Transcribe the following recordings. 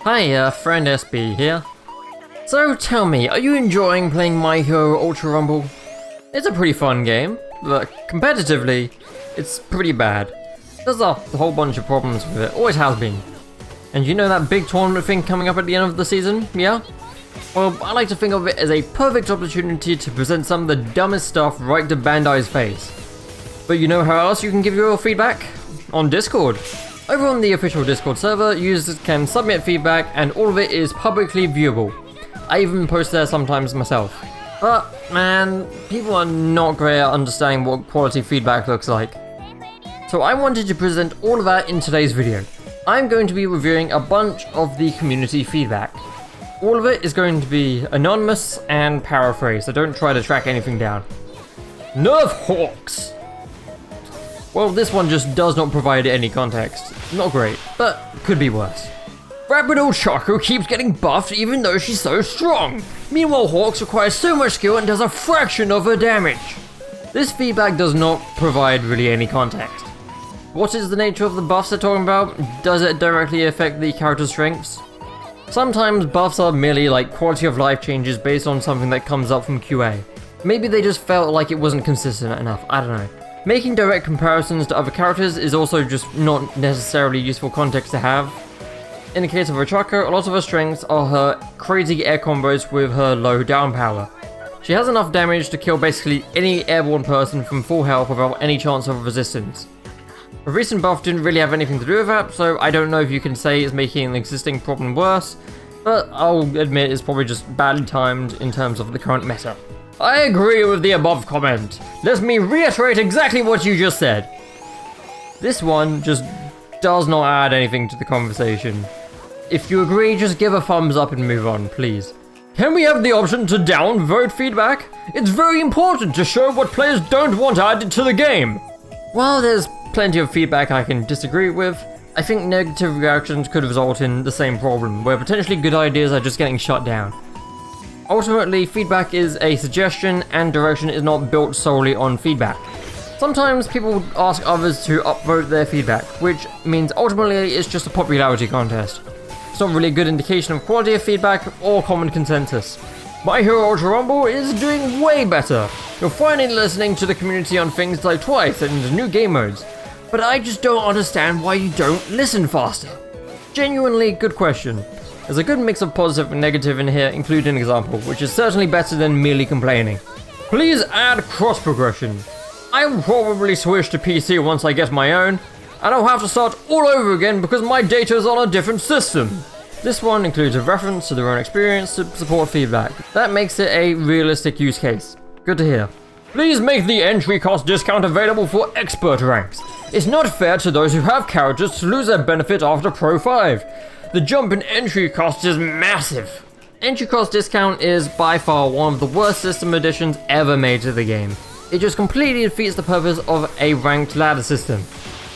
Hi, friend SB here. So tell me, are you enjoying playing MHUR Ultra Rumble? It's a pretty fun game, but competitively, it's pretty bad. There's a whole bunch of problems with it, always has been. And you know that big tournament thing coming up at the end of the season, yeah? Well, I like to think of it as a perfect opportunity to present some of the dumbest stuff right to Bandai's face. But you know how else you can give your feedback? On Discord. Over on the official Discord server, users can submit feedback and all of it is publicly viewable. I even post there sometimes myself. But, man, people are not great at understanding what quality feedback looks like. So I wanted to present all of that in today's video. I'm going to be reviewing a bunch of the community feedback. All of it is going to be anonymous and paraphrased, so don't try to track anything down. Nerf Hawks! Well, this one just does not provide any context. Not great, but could be worse. Rapid old Choco keeps getting buffed even though she's so strong. Meanwhile, Hawks requires so much skill and does a fraction of her damage. This feedback does not provide really any context. What is the nature of the buffs they're talking about? Does it directly affect the character's strengths? Sometimes buffs are merely like quality of life changes based on something that comes up from QA. Maybe they just felt like it wasn't consistent enough, I don't know. Making direct comparisons to other characters is also just not necessarily useful context to have. In the case of Ochako, a lot of her strengths are her crazy air combos with her low down power. She has enough damage to kill basically any airborne person from full health without any chance of resistance. A recent buff didn't really have anything to do with that, so I don't know if you can say it's making an existing problem worse, but I'll admit it's probably just badly timed in terms of the current meta. I agree with the above comment. Let me reiterate exactly what you just said. This one just does not add anything to the conversation. If you agree, just give a thumbs up and move on, please. Can we have the option to downvote feedback? It's very important to show what players don't want added to the game. While there's plenty of feedback I can disagree with, I think negative reactions could result in the same problem, where potentially good ideas are just getting shut down. Ultimately, feedback is a suggestion and direction is not built solely on feedback. Sometimes people ask others to upvote their feedback, which means ultimately it's just a popularity contest. It's not really a good indication of quality of feedback or common consensus. MHUR Ultra Rumble is doing way better. You're finally listening to the community on things like twice and new game modes. But I just don't understand why you don't listen faster. Genuinely good question. There's a good mix of positive and negative in here, including an example, which is certainly better than merely complaining. Please add cross progression. I will probably switch to PC once I get my own, and I'll have to start all over again because my data is on a different system. This one includes a reference to their own experience to support feedback. That makes it a realistic use case. Good to hear. Please make the entry cost discount available for expert ranks. It's not fair to those who have characters to lose their benefit after Pro 5. The jump in entry cost is massive. Entry cost discount is by far one of the worst system additions ever made to the game. It just completely defeats the purpose of a ranked ladder system.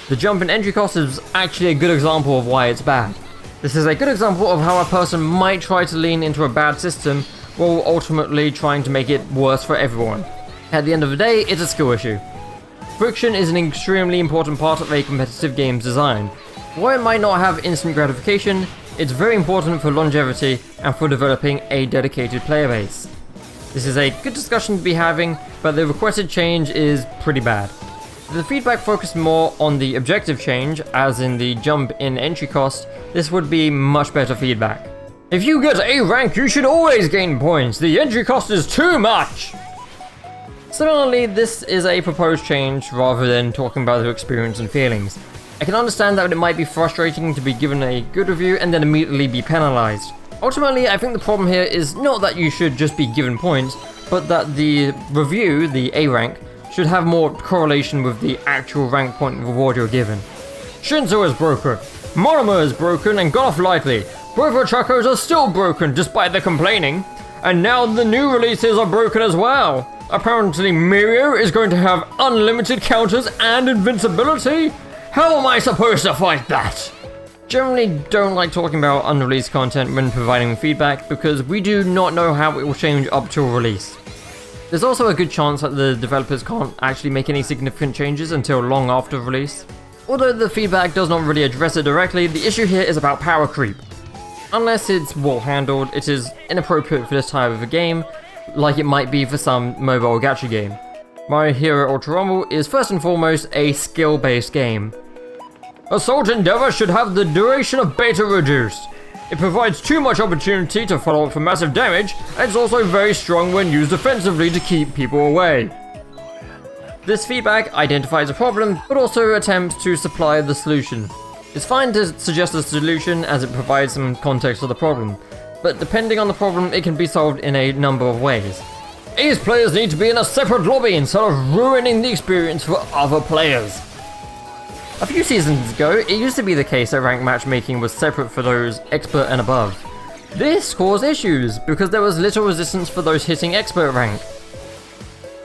The jump in entry cost is actually a good example of why it's bad. This is a good example of how a person might try to lean into a bad system while ultimately trying to make it worse for everyone. At the end of the day, it's a skill issue. Friction is an extremely important part of a competitive game's design. While it might not have instant gratification, it's very important for longevity and for developing a dedicated player base. This is a good discussion to be having, but the requested change is pretty bad. If the feedback focused more on the objective change, as in the jump in entry cost, this would be much better feedback. If you get A rank, you should always gain points. The entry cost is too much! Similarly, this is a proposed change rather than talking about their experience and feelings. I can understand that it might be frustrating to be given a good review and then immediately be penalized. Ultimately, I think the problem here is not that you should just be given points, but that the review, the A rank, should have more correlation with the actual rank point reward you're given. Shinzo is broken, Monoma is broken and got off lightly, both Ochakos are still broken despite the complaining, and now the new releases are broken as well. Apparently Mirio is going to have unlimited counters and invincibility? How am I supposed to fight that? Generally don't like talking about unreleased content when providing feedback because we do not know how it will change up till release. There's also a good chance that the developers can't actually make any significant changes until long after release. Although the feedback does not really address it directly, the issue here is about power creep. Unless it's well handled, it is inappropriate for this type of a game, like it might be for some mobile gacha game. MHUR Ultra Rumble is first and foremost a skill-based game. Assault Endeavor should have the duration of beta reduced. It provides too much opportunity to follow up for massive damage, and it's also very strong when used offensively to keep people away. This feedback identifies a problem, but also attempts to supply the solution. It's fine to suggest a solution as it provides some context to the problem, but depending on the problem, it can be solved in a number of ways. Ace players need to be in a separate lobby instead of ruining the experience for other players. A few seasons ago, it used to be the case that ranked matchmaking was separate for those expert and above. This caused issues because there was little resistance for those hitting expert rank.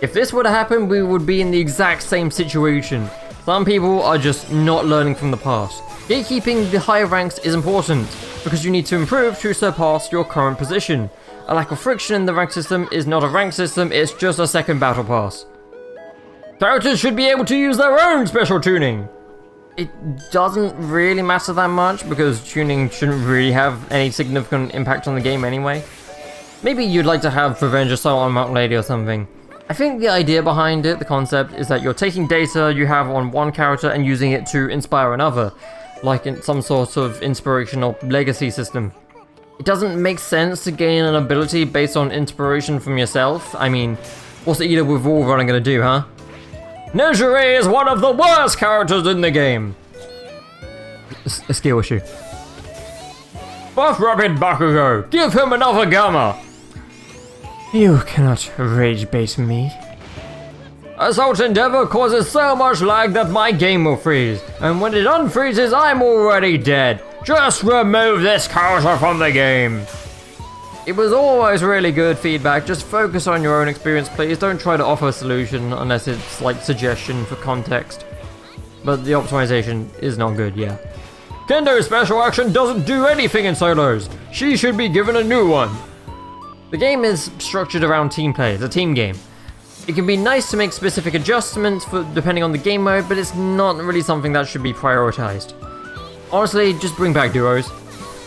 If this were to happen, we would be in the exact same situation. Some people are just not learning from the past. Gatekeeping the higher ranks is important because you need to improve to surpass your current position. A lack of friction in the rank system is not a rank system, it's just a second battle pass. Characters should be able to use their own special tuning. It doesn't really matter that much because tuning shouldn't really have any significant impact on the game anyway. Maybe you'd like to have Revenge Assault on Mount Lady or something. I think the idea behind it, the concept, is that you're taking data you have on one character and using it to inspire another, like in some sort of inspirational legacy system. It doesn't make sense to gain an ability based on inspiration from yourself. I mean, what's Ida with Wall Running gonna do, huh? MHUR is one of the worst characters in the game! A skill issue. Buff Rapid Bakugo! Give him another Gamma! You cannot rage bait me. Assault Endeavor causes so much lag that my game will freeze, and when it unfreezes, I'm already dead. Just remove this character from the game. It was always really good feedback. Just focus on your own experience, please. Don't try to offer a solution unless it's like suggestion for context. But the optimization is not good, yeah. Kendo's special action doesn't do anything in solos. She should be given a new one. The game is structured around team play. It's a team game. It can be nice to make specific adjustments for depending on the game mode, but it's not really something that should be prioritized. Honestly, just bring back duos.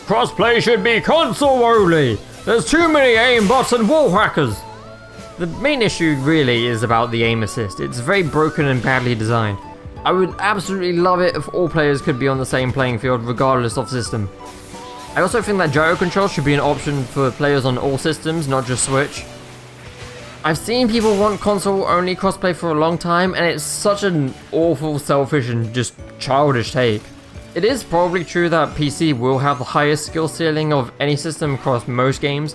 Crossplay should be console only. There's too many aimbots and wall hackers. The main issue really is about the aim assist. It's very broken and badly designed. I would absolutely love it if all players could be on the same playing field regardless of system. I also think that gyro control should be an option for players on all systems, not just Switch. I've seen people want console-only crossplay for a long time, and it's such an awful, selfish, and just childish take. It is probably true that PC will have the highest skill ceiling of any system across most games,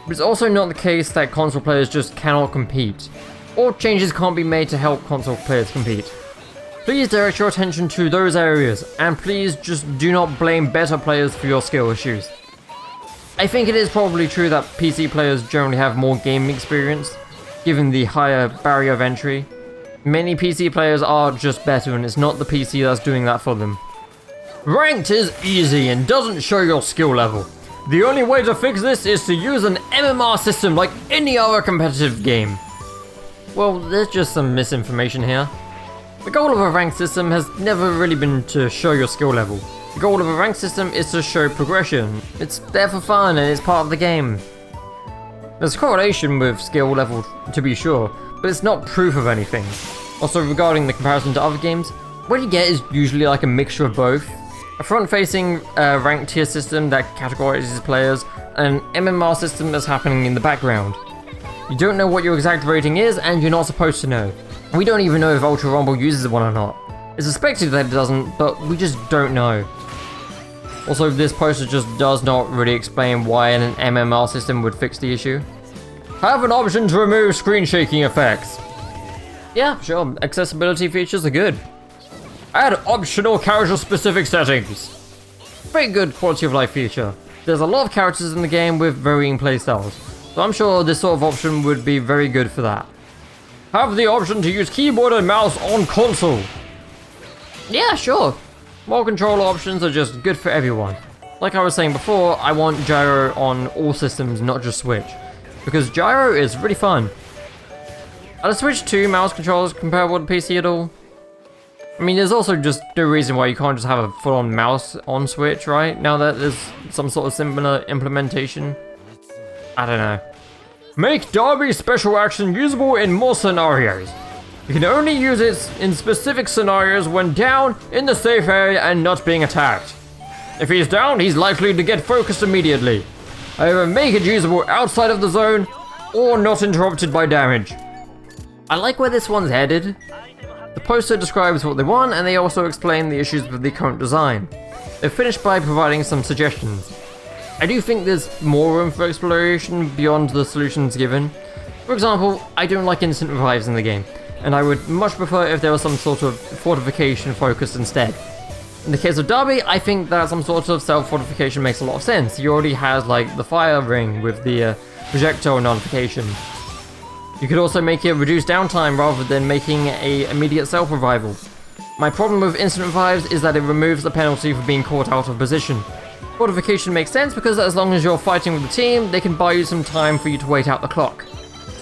but it's also not the case that console players just cannot compete, or changes can't be made to help console players compete. Please direct your attention to those areas, and please just do not blame better players for your skill issues. I think it is probably true that PC players generally have more gaming experience, given the higher barrier of entry. Many PC players are just better, and it's not the PC that's doing that for them. Ranked is easy and doesn't show your skill level. The only way to fix this is to use an MMR system like any other competitive game. Well, there's just some misinformation here. The goal of a ranked system has never really been to show your skill level. The goal of a ranked system is to show progression. It's there for fun and it's part of the game. There's correlation with skill level to be sure, but it's not proof of anything. Also, regarding the comparison to other games, what you get is usually like a mixture of both. A front-facing ranked tier system that categorizes players, and an MMR system that's happening in the background. You don't know what your exact rating is, and you're not supposed to know. We don't even know if Ultra Rumble uses one or not. It's suspected that it doesn't, but we just don't know. Also, this poster just does not really explain why an MMR system would fix the issue. Have an option to remove screen shaking effects. Yeah, sure, accessibility features are good. Add optional character-specific settings. Very good quality of life feature. There's a lot of characters in the game with varying playstyles, so I'm sure this sort of option would be very good for that. Have the option to use keyboard and mouse on console. Yeah, sure. More controller options are just good for everyone. Like I was saying before, I want gyro on all systems, not just Switch, because gyro is really fun. Are the Switch 2 mouse controllers comparable to PC at all? I mean, there's also just no reason why you can't just have a full-on mouse on Switch, right? Now that there's some sort of similar implementation. I don't know. Make Dabi special action usable in more scenarios. You can only use it in specific scenarios when down in the safe area and not being attacked. If he's down, he's likely to get focused immediately. However, make it usable outside of the zone or not interrupted by damage. I like where this one's headed. The poster describes what they want, and they also explain the issues with the current design. They've finished by providing some suggestions. I do think there's more room for exploration beyond the solutions given. For example, I don't like instant revives in the game, and I would much prefer if there was some sort of fortification focus instead. In the case of Dabi, I think that some sort of self-fortification makes a lot of sense. He already has like the fire ring with the projectile notification. You could also make it reduce downtime rather than making a immediate self-revival. My problem with instant revives is that it removes the penalty for being caught out of position. Fortification makes sense because as long as you're fighting with the team, they can buy you some time for you to wait out the clock.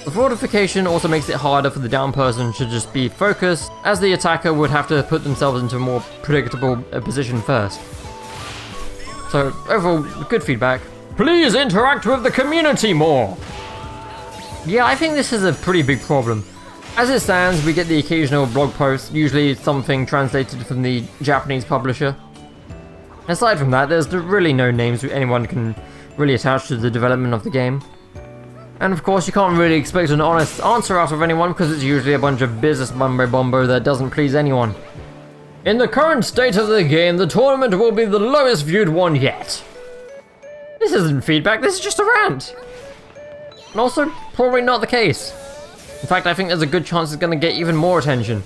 The fortification also makes it harder for the down person to just be focused, as the attacker would have to put themselves into a more predictable position first. So overall, good feedback. Please interact with the community more! Yeah, I think this is a pretty big problem. As it stands, we get the occasional blog post, usually something translated from the Japanese publisher. Aside from that, there's really no names anyone can really attach to the development of the game. And of course, you can't really expect an honest answer out of anyone because it's usually a bunch of business mumbo-bumbo that doesn't please anyone. In the current state of the game, the tournament will be the lowest viewed one yet. This isn't feedback, this is just a rant. And also, probably not the case. In fact, I think there's a good chance it's going to get even more attention.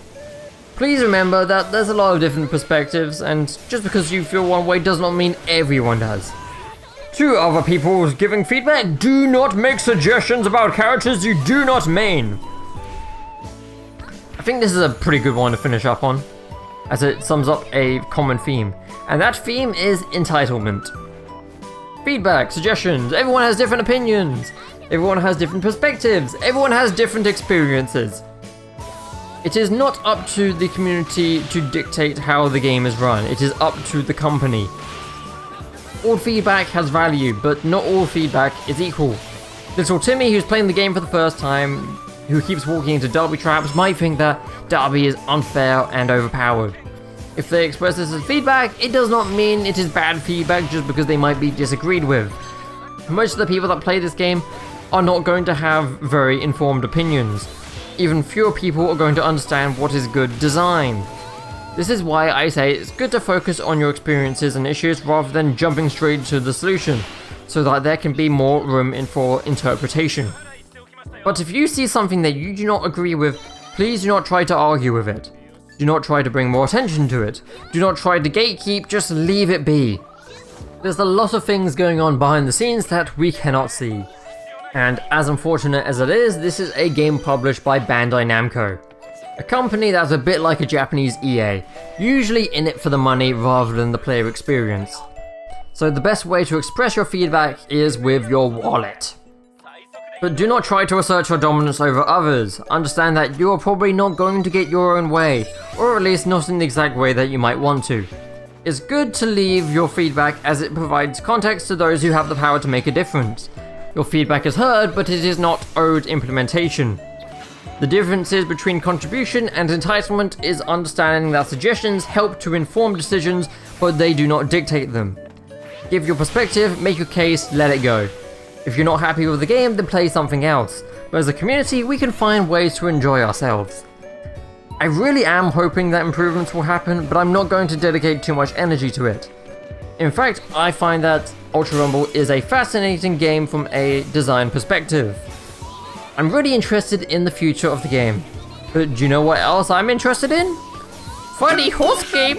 Please remember that there's a lot of different perspectives, and just because you feel one way does not mean everyone does. To other people giving feedback, do not make suggestions about characters you do not main. I think this is a pretty good one to finish up on, as it sums up a common theme, and that theme is entitlement. Feedback, suggestions, everyone has different opinions. Everyone has different perspectives. Everyone has different experiences. It is not up to the community to dictate how the game is run. It is up to the company. All feedback has value, but not all feedback is equal. Little Timmy, who's playing the game for the first time, who keeps walking into Dabi traps, might think that Dabi is unfair and overpowered. If they express this as feedback, it does not mean it is bad feedback just because they might be disagreed with. Most of the people that play this game are not going to have very informed opinions. Even fewer people are going to understand what is good design. This is why I say it's good to focus on your experiences and issues rather than jumping straight to the solution, so that there can be more room for interpretation. But if you see something that you do not agree with, please do not try to argue with it. Do not try to bring more attention to it. Do not try to gatekeep, just leave it be. There's a lot of things going on behind the scenes that we cannot see. And as unfortunate as it is, this is a game published by Bandai Namco. A company that's a bit like a Japanese EA, usually in it for the money rather than the player experience. So the best way to express your feedback is with your wallet. But do not try to assert your dominance over others. Understand that you are probably not going to get your own way, or at least not in the exact way that you might want to. It's good to leave your feedback as it provides context to those who have the power to make a difference. Your feedback is heard, but it is not owed implementation. The differences between contribution and entitlement is understanding that suggestions help to inform decisions, but they do not dictate them. Give your perspective, make your case, let it go. If you're not happy with the game, then play something else. But as a community, we can find ways to enjoy ourselves. I really am hoping that improvements will happen, but I'm not going to dedicate too much energy to it. In fact, I find that Ultra Rumble is a fascinating game from a design perspective. I'm really interested in the future of the game. But do you know what else I'm interested in? Funny horse game!